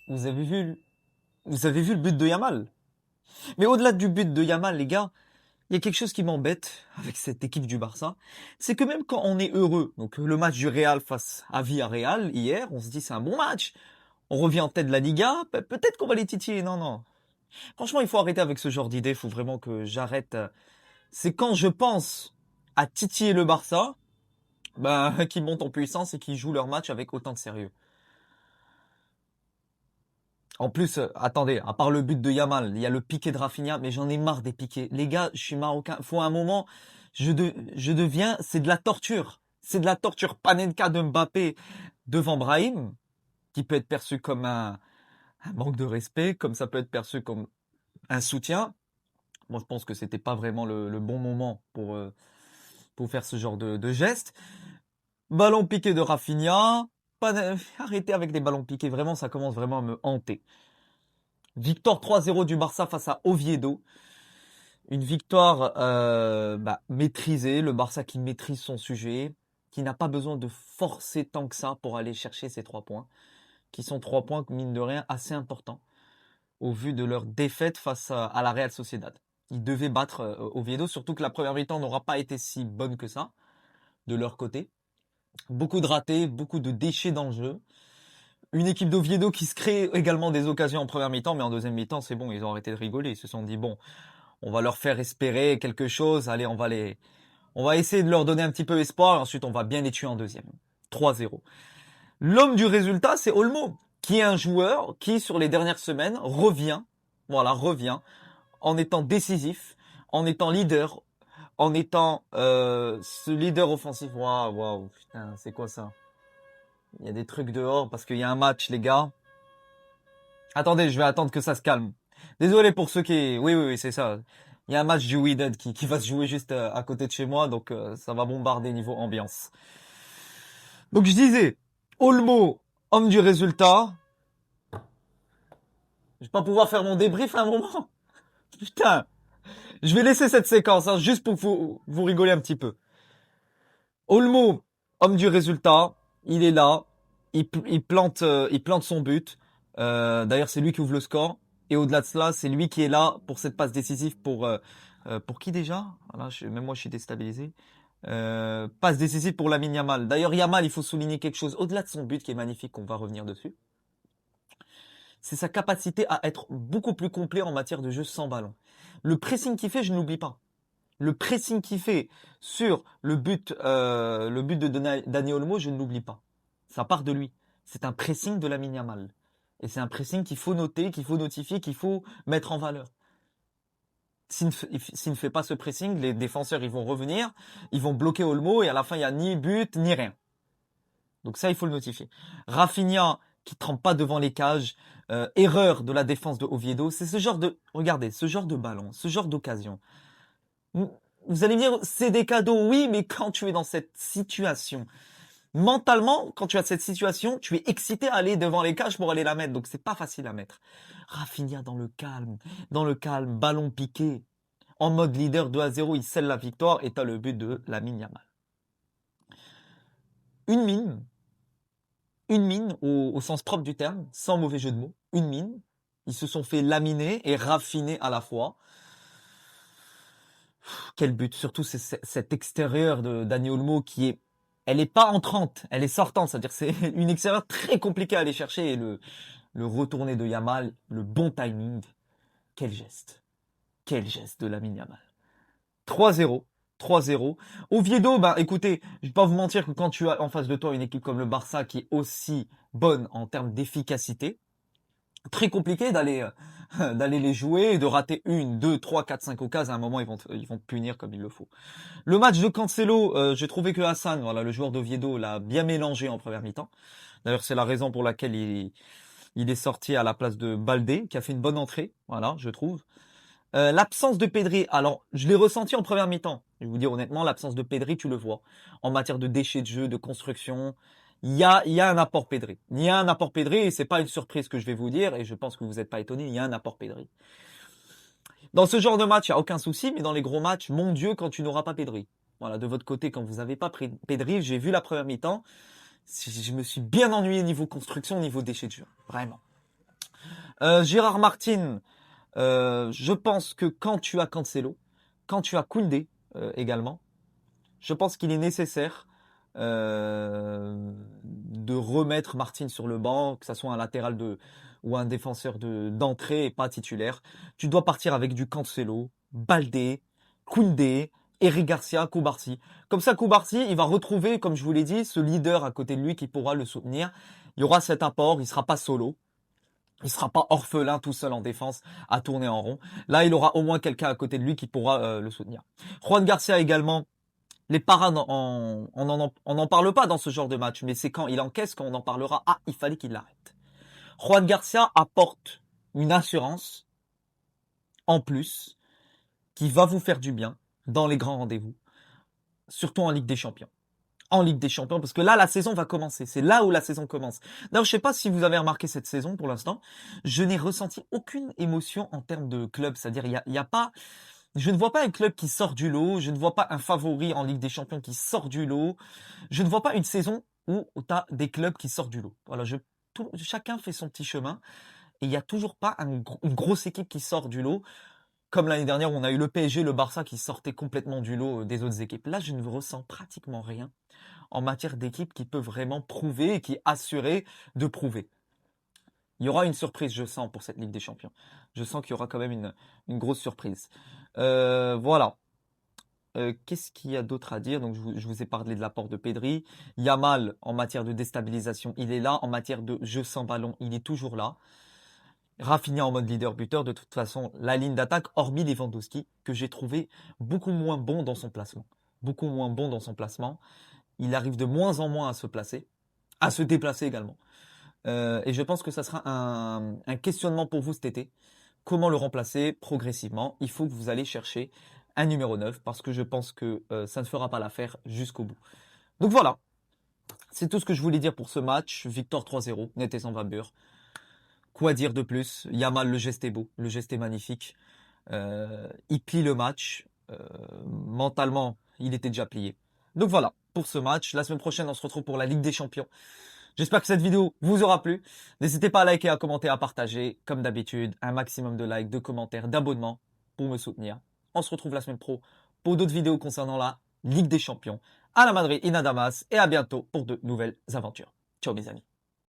vous avez vu, vous avez vu le but de Yamal. Mais au-delà du but de Yamal, les gars, il y a quelque chose qui m'embête avec cette équipe du Barça. C'est que même quand on est heureux, donc le match du Real face à Villarreal hier, on se dit c'est un bon match. On revient en tête de la Liga, peut-être qu'on va les titiller. Non, non. Franchement, il faut arrêter avec ce genre d'idée. Il faut vraiment que j'arrête. C'est quand je pense à titiller le Barça, bah, qui montent en puissance et qui jouent leur match avec autant de sérieux. En plus, attendez, à part le but de Yamal, il y a le piqué de Rafinha, mais j'en ai marre des piqués. Les gars, je suis marocain. Faut un moment, je deviens, c'est de la torture. C'est de la torture. Panenka de Mbappé devant Brahim, qui peut être perçu comme un manque de respect, comme ça peut être perçu comme un soutien. Moi, je pense que c'était pas vraiment le bon moment pour faire ce genre de geste. Ballon piqué de Rafinha. Arrêtez avec des ballons piqués. Vraiment, ça commence vraiment à me hanter. Victoire 3-0 du Barça face à Oviedo. Une victoire maîtrisée. Le Barça qui maîtrise son sujet, qui n'a pas besoin de forcer tant que ça pour aller chercher ces 3 points, qui sont 3 points, mine de rien, assez importants au vu de leur défaite face à la Real Sociedad. Ils devaient battre Oviedo, surtout que la première mi-temps n'aura pas été si bonne que ça, de leur côté. Beaucoup de ratés, beaucoup de déchets dans le jeu. Une équipe d'Oviedo qui se crée également des occasions en première mi-temps, mais en deuxième mi-temps, c'est bon, ils ont arrêté de rigoler. Ils se sont dit, bon, on va leur faire espérer quelque chose. Allez, on va essayer de leur donner un petit peu espoir. Et ensuite, on va bien les tuer en deuxième. 3-0. L'homme du résultat, c'est Olmo, qui est un joueur qui, sur les dernières semaines, revient, en étant décisif, en étant leader, en étant ce leader offensif. Waouh, waouh, putain, c'est quoi ça? Il y a des trucs dehors parce qu'il y a un match, les gars. Attendez, je vais attendre que ça se calme. Désolé pour ceux qui... Oui, oui, oui, c'est ça. Il y a un match du Wydad qui va se jouer juste à côté de chez moi, donc ça va bombarder niveau ambiance. Donc je disais, Olmo, homme du résultat. Je vais pas pouvoir faire mon débrief à un moment. Putain, je vais laisser cette séquence hein, juste pour vous rigoler un petit peu. Olmo, homme du résultat, il est là, il plante son but. D'ailleurs, c'est lui qui ouvre le score. Et au-delà de cela, c'est lui qui est là pour cette passe décisive pour qui déjà? Voilà, même moi, je suis déstabilisé. Passe décisive pour Lamine Yamal. D'ailleurs, Yamal, il faut souligner quelque chose. Au-delà de son but qui est magnifique, on va revenir dessus, c'est sa capacité à être beaucoup plus complet en matière de jeu sans ballon. Le pressing qu'il fait, je ne l'oublie pas. Le pressing qu'il fait sur le but de Dani Olmo, je ne l'oublie pas. Ça part de lui. C'est un pressing de Lamine Yamal. Et c'est un pressing qu'il faut noter, qu'il faut notifier, qu'il faut mettre en valeur. S'il ne fait pas ce pressing, les défenseurs ils vont revenir, ils vont bloquer Olmo et à la fin il n'y a ni but ni rien. Donc ça il faut le notifier. Rafinha qui trempe pas devant les cages, erreur de la défense de Oviedo, c'est ce genre de, regardez, ce genre de ballon, ce genre d'occasion. Vous allez me dire, c'est des cadeaux, oui, mais quand tu es dans cette situation, mentalement, quand tu as cette situation, tu es excité à aller devant les cages pour aller la mettre, donc c'est pas facile à mettre. Rafinha dans le calme, ballon piqué, en mode leader 2-0, il scelle la victoire et t'as le but de Lamine Yamal. Une mine, une mine au sens propre du terme, sans mauvais jeu de mots, une mine. Ils se sont fait laminer et raffiner à la fois. Quel but, surtout c'est cet extérieur de Dani Olmo qui est, elle est pas entrante, elle est sortante, c'est-à-dire c'est une extérieure très compliquée à aller chercher et le retourné de Yamal, le bon timing, quel geste de Lamine Yamal. 3-0, 3-0. Oviedo, bah écoutez, je vais pas vous mentir que quand tu as en face de toi une équipe comme le Barça qui est aussi bonne en termes d'efficacité, très compliqué d'aller les jouer et de rater une, deux, trois, quatre, cinq occasions. À un moment, ils vont te punir comme il le faut. Le match de Cancelo, j'ai trouvé que Hassan, voilà, le joueur d'Oviedo, l'a bien mélangé en première mi-temps. D'ailleurs, c'est la raison pour laquelle il est sorti à la place de Baldé, qui a fait une bonne entrée, voilà, je trouve. L'absence de Pedri, alors je l'ai ressenti en première mi-temps. Je vais vous dire honnêtement, l'absence de Pedri, tu le vois. En matière de déchets de jeu, de construction, il y a un apport Pedri. Il y a un apport Pedri et c'est pas une surprise que je vais vous dire et je pense que vous n'êtes pas étonnés, il y a un apport Pedri. Dans ce genre de match, il n'y a aucun souci, mais dans les gros matchs, mon Dieu, quand tu n'auras pas Pedri. Voilà, de votre côté, quand vous n'avez pas Pedri, j'ai vu la première mi-temps, je me suis bien ennuyé niveau construction, niveau déchets de jeu. Vraiment. Gérard Martin, je pense que quand tu as Cancelo, quand tu as Koundé également, je pense qu'il est nécessaire de remettre Martin sur le banc, que ça soit un latéral ou un défenseur d'entrée et pas titulaire. Tu dois partir avec du Cancelo, Baldé, Koundé, Eric Garcia, Koubarsi. Comme ça, Koubarsi, il va retrouver, comme je vous l'ai dit, ce leader à côté de lui qui pourra le soutenir. Il y aura cet apport, il sera pas solo. Il sera pas orphelin tout seul en défense à tourner en rond. Là, il aura au moins quelqu'un à côté de lui qui pourra le soutenir. Juan Garcia également, les parades, on n'en parle pas dans ce genre de match, mais c'est quand il encaisse qu'on en parlera. Ah, il fallait qu'il l'arrête. Juan Garcia apporte une assurance en plus qui va vous faire du bien dans les grands rendez-vous, surtout en Ligue des Champions. En Ligue des Champions, parce que là, la saison va commencer. C'est là où la saison commence. D'ailleurs, je sais pas si vous avez remarqué cette saison pour l'instant, je n'ai ressenti aucune émotion en termes de club. C'est-à-dire, il y a pas, je ne vois pas un club qui sort du lot. Je ne vois pas un favori en Ligue des Champions qui sort du lot. Je ne vois pas une saison où tu as des clubs qui sortent du lot. Voilà, chacun fait son petit chemin et il n'y a toujours pas une grosse équipe qui sort du lot. Comme l'année dernière, où on a eu le PSG, le Barça qui sortaient complètement du lot des autres équipes. Là, je ne ressens pratiquement rien en matière d'équipe qui peut vraiment prouver et qui est assuré de prouver. Il y aura une surprise, je sens, pour cette Ligue des Champions. Je sens qu'il y aura quand même une grosse surprise. Voilà. Qu'est-ce qu'il y a d'autre à dire? Donc, je vous ai parlé de l'apport de Pedri. Yamal, en matière de déstabilisation, il est là. En matière de jeu sans ballon, il est toujours là. Rafinha en mode leader buteur, de toute façon, la ligne d'attaque, hormis Lewandowski, que j'ai trouvé beaucoup moins bon dans son placement. Beaucoup moins bon dans son placement. Il arrive de moins en moins à se placer, à se déplacer également. Et je pense que ça sera un questionnement pour vous cet été. Comment le remplacer progressivement? Il faut que vous allez chercher un numéro 9 parce que je pense que ça ne fera pas l'affaire jusqu'au bout. Donc voilà, c'est tout ce que je voulais dire pour ce match. Victoire 3-0, net et sans bavure. Quoi dire de plus? Yamal, le geste est beau, le geste est magnifique. Il plie le match. Mentalement, il était déjà plié. Donc voilà, pour ce match. La semaine prochaine, on se retrouve pour la Ligue des Champions. J'espère que cette vidéo vous aura plu. N'hésitez pas à liker, à commenter, à partager. Comme d'habitude, un maximum de likes, de commentaires, d'abonnements pour me soutenir. On se retrouve la semaine pro pour d'autres vidéos concernant la Ligue des Champions. À la Madrid, Inadamas et à bientôt pour de nouvelles aventures. Ciao mes amis.